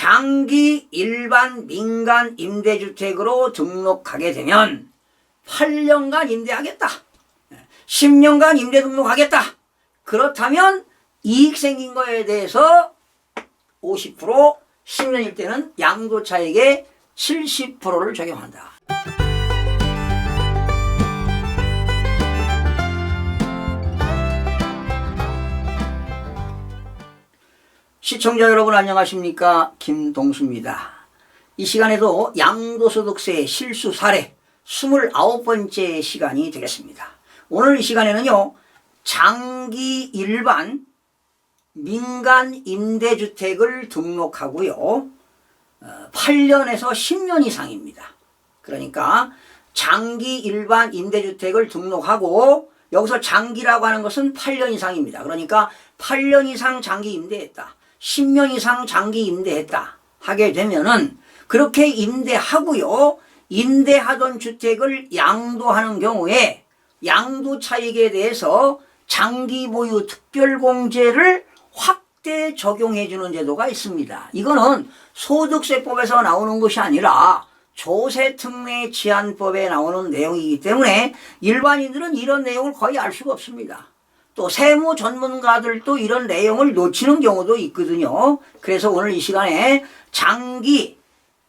장기 일반 민간 임대주택으로 등록하게 되면 8년간 임대하겠다. 10년간 임대 등록하겠다. 그렇다면 이익 생긴 거에 대해서 50%, 10년일 때는 양도차익의 70%를 적용한다. 시청자 여러분 안녕하십니까? 김동수입니다. 이 시간에도 양도소득세 실수 사례 29번째 시간이 되겠습니다. 오늘 이 시간에는요, 장기 일반 민간 임대주택을 등록하고요, 8년에서 10년 이상입니다. 그러니까 장기 일반 임대주택을 등록하고 여기서 장기라고 하는 것은 8년 이상입니다. 그러니까 8년 이상 장기 임대했다, 10년 이상 장기 임대했다 하게 되면은 그렇게 임대하고요, 임대하던 주택을 양도하는 경우에 양도 차익에 대해서 장기 보유 특별공제를 확대 적용해 주는 제도가 있습니다. 이거는 소득세법에서 나오는 것이 아니라 조세특례 제한법에 나오는 내용이기 때문에 일반인들은 이런 내용을 거의 알 수가 없습니다. 또 세무 전문가들도 이런 내용을 놓치는 경우도 있거든요. 그래서 오늘 이 시간에 장기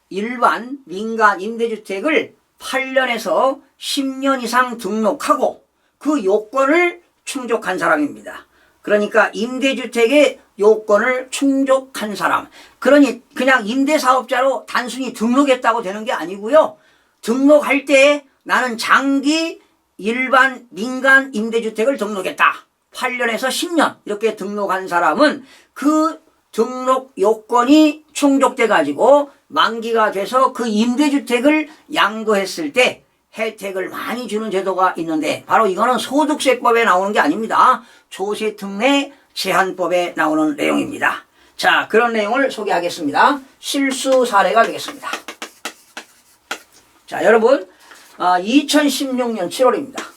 일반 민간 임대주택을 8년에서 10년 이상 등록하고 그 요건을 충족한 사람입니다. 그러니까 임대주택의 요건을 충족한 사람. 그러니 그냥 임대사업자로 단순히 등록했다고 되는 게 아니고요, 등록할 때 나는 장기 일반 민간 임대주택을 등록했다, 8년에서 10년 이렇게 등록한 사람은 그 등록 요건이 충족돼 가지고 만기가 돼서 그 임대주택을 양도했을 때 혜택을 많이 주는 제도가 있는데, 바로 이거는 소득세법에 나오는 게 아닙니다. 조세특례 제한법에 나오는 내용입니다. 자, 그런 내용을 소개하겠습니다. 실수 사례가 되겠습니다. 자, 여러분, 2016년 7월입니다.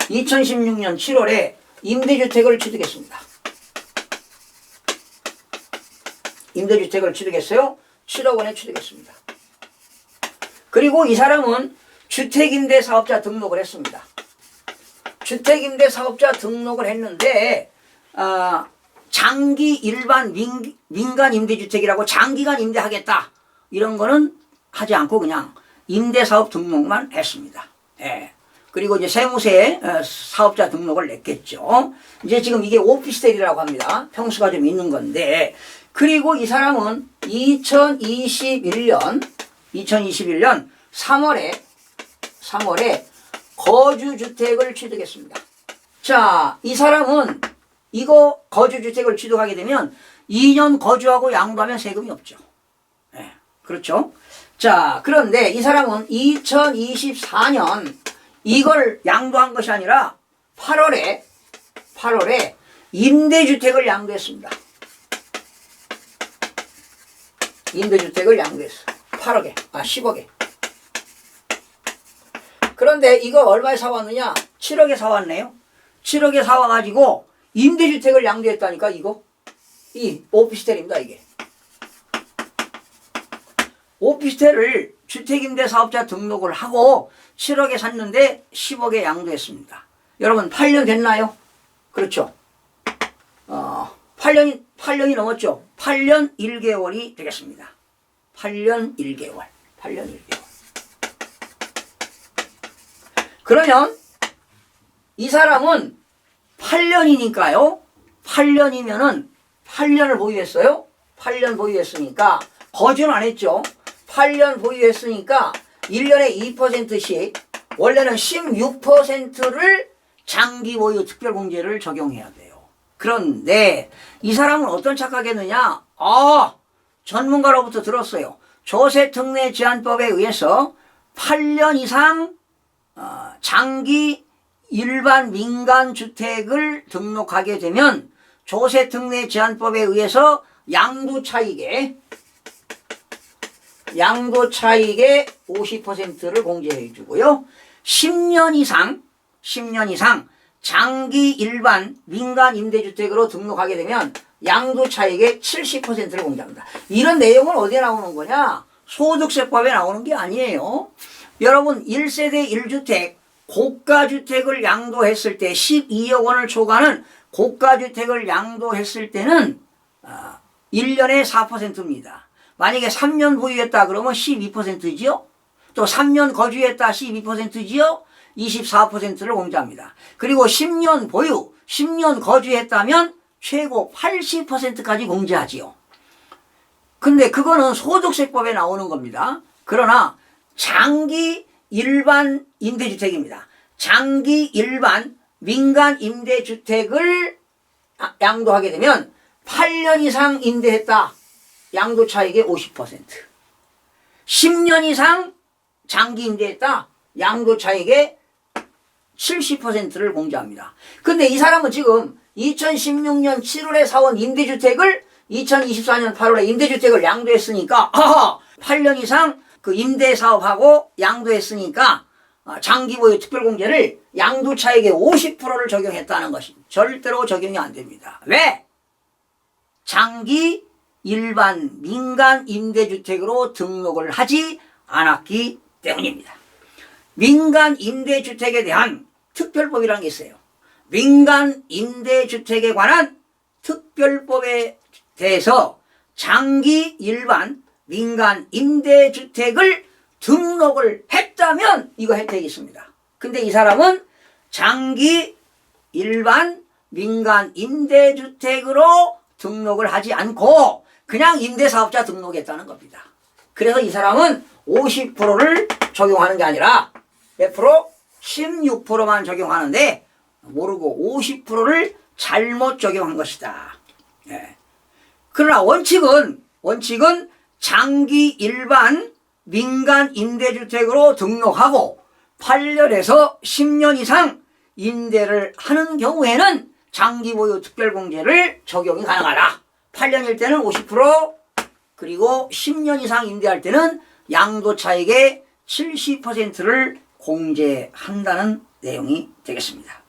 2016년 7월에 임대주택을 취득했습니다. 임대주택을 취득했어요. 7억 원에 취득했습니다. 그리고 이 사람은 주택임대사업자 등록을 했습니다. 주택임대사업자 등록을 했는데 장기 일반 민간 임대주택이라고 장기간 임대하겠다 이런 거는 하지 않고 그냥 임대사업 등록만 했습니다. 예. 그리고 이제 세무서에 사업자 등록을 냈겠죠. 이제 지금 이게 오피스텔이라고 합니다. 평수가 좀 있는 건데, 그리고 이 사람은 2021년 3월에 거주주택을 취득했습니다. 자, 이 사람은 이거 거주주택을 취득하게 되면 2년 거주하고 양도하면 세금이 없죠. 네, 그렇죠. 자, 그런데 이 사람은 2024년 이걸 양도한 것이 아니라 8월에 임대주택을 양도했습니다. 임대주택을 양도했어요. 10억에. 그런데 이거 얼마에 사왔느냐? 7억에 사왔네요. 7억에 사와가지고 임대주택을 양도했다니까, 이거. 이 오피스텔입니다, 이게. 오피스텔을 주택임대사업자 등록을 하고 7억에 샀는데 10억에 양도했습니다. 여러분, 8년 됐나요? 그렇죠. 8년이 넘었죠. 8년 1개월이 되겠습니다. 8년 1개월. 그러면 이 사람은 8년이니까요. 8년이면은 8년을 보유했어요. 8년 보유했으니까 거주는 안 했죠. 8년 보유했으니까 1년에 2%씩 원래는 16%를 장기 보유 특별공제를 적용해야 돼요. 그런데 이 사람은 어떤 착각했느냐? 전문가로부터 들었어요. 조세특례 제한법에 의해서 8년 이상 장기 일반 민간 주택을 등록하게 되면 조세특례 제한법에 의해서 양도차익의 50%를 공제해 주고요. 10년 이상 장기 일반 민간 임대주택으로 등록하게 되면 양도차익의 70%를 공제합니다. 이런 내용은 어디에 나오는 거냐? 소득세법에 나오는 게 아니에요. 여러분 1세대 1주택 고가주택을 양도했을 때 12억 원을 초과하는 고가주택을 양도했을 때는 1년에 4%입니다. 만약에 3년 보유했다 그러면 12%지요. 또 3년 거주했다 12%지요. 24%를 공제합니다. 그리고 10년 보유, 10년 거주했다면 최고 80%까지 공제하지요. 근데 그거는 소득세법에 나오는 겁니다. 그러나 장기 일반 임대주택입니다. 장기 일반 민간 임대주택을 양도하게 되면 8년 이상 임대했다. 양도차익의 50%. 10년 이상 장기 임대했다. 양도차익의 70%를 공제합니다. 근데 이 사람은 지금 2016년 7월에 사온 임대주택을 2024년 8월에 임대주택을 양도했으니까 8년 이상 그 임대사업하고 양도했으니까 장기보유 특별공제를 양도차익의 50%를 적용했다는 것이 절대로 적용이 안 됩니다. 왜? 장기 일반 민간 임대주택으로 등록을 하지 않았기 때문입니다. 민간 임대주택에 대한 특별법이라는 게 있어요. 민간 임대주택에 관한 특별법에 대해서 장기 일반 민간 임대주택을 등록을 했다면 이거 혜택이 있습니다. 근데 이 사람은 장기 일반 민간 임대주택으로 등록을 하지 않고 그냥 임대사업자 등록했다는 겁니다. 그래서 이 사람은 50%를 적용하는 게 아니라 몇 프로? 16%만 적용하는데 모르고 50%를 잘못 적용한 것이다. 네. 그러나 원칙은 장기 일반 민간 임대주택으로 등록하고 8년에서 10년 이상 임대를 하는 경우에는 장기보유 특별공제를 적용이 가능하다. 8년일 때는 50%, 그리고 10년 이상 임대할 때는 양도차익의 70%를 공제한다는 내용이 되겠습니다.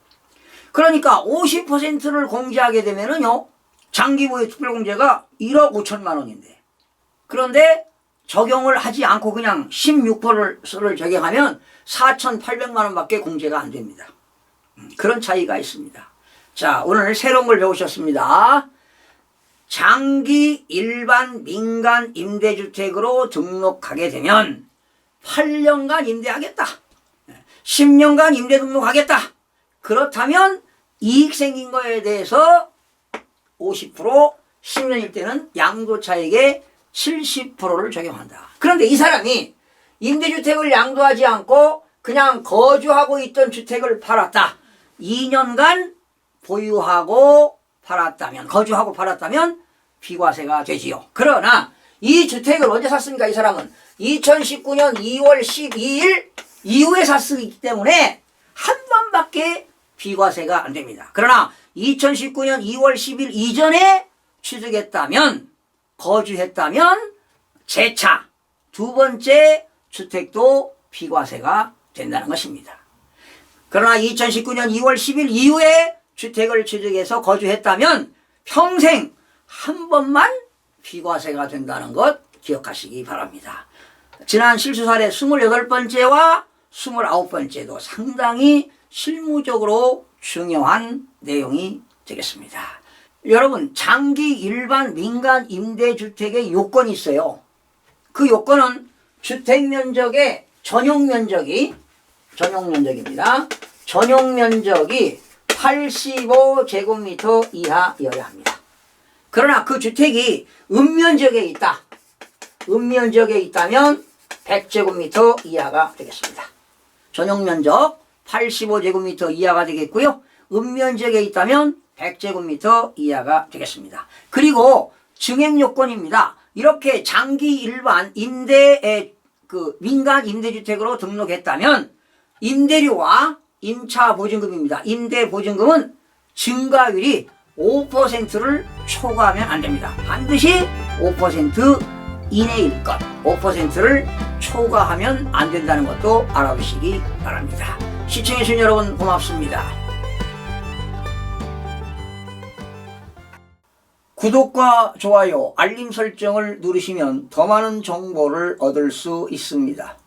그러니까 50%를 공제하게 되면은요, 장기보유 특별공제가 1억 5천만 원인데, 그런데 적용을 하지 않고 그냥 16%를 적용하면 4,800만 원밖에 공제가 안 됩니다. 그런 차이가 있습니다. 자, 오늘 새로운 걸 배우셨습니다. 장기 일반 민간 임대주택으로 등록하게 되면 8년간 임대하겠다. 10년간 임대 등록하겠다. 그렇다면 이익 생긴 거에 대해서 50%, 10년일 때는 양도차익의 70%를 적용한다. 그런데 이 사람이 임대주택을 양도하지 않고 그냥 거주하고 있던 주택을 팔았다. 2년간 보유하고 팔았다면, 거주하고 팔았다면 비과세가 되지요. 그러나 이 주택을 언제 샀습니까? 이 사람은 2019년 2월 12일 이후에 샀기 때문에 한 번밖에 비과세가 안 됩니다. 그러나 2019년 2월 10일 이전에 취득했다면, 거주했다면 재차 두 번째 주택도 비과세가 된다는 것입니다. 그러나 2019년 2월 10일 이후에 주택을 취득해서 거주했다면 평생 한 번만 비과세가 된다는 것 기억하시기 바랍니다. 지난 실수 사례 28번째와 29번째도 상당히 실무적으로 중요한 내용이 되겠습니다. 여러분, 장기 일반 민간 임대주택의 요건이 있어요. 그 요건은 주택면적의 전용면적입니다. 전용면적이 85제곱미터 이하여야 합니다. 그러나 그 주택이 읍면적에 있다. 읍면적에 있다면 100제곱미터 이하가 되겠습니다. 전용면적 85제곱미터 이하가 되겠고요. 읍면적에 있다면 100제곱미터 이하가 되겠습니다. 그리고 증액요건입니다. 이렇게 장기 일반 민간 임대주택으로 등록했다면 임대료와 임차보증금입니다. 임대보증금은 증가율이 5%를 초과하면 안 됩니다. 반드시 5% 이내일 것, 5%를 초과하면 안 된다는 것도 알아두시기 바랍니다. 시청해주신 여러분 고맙습니다. 구독과 좋아요, 알림 설정을 누르시면 더 많은 정보를 얻을 수 있습니다.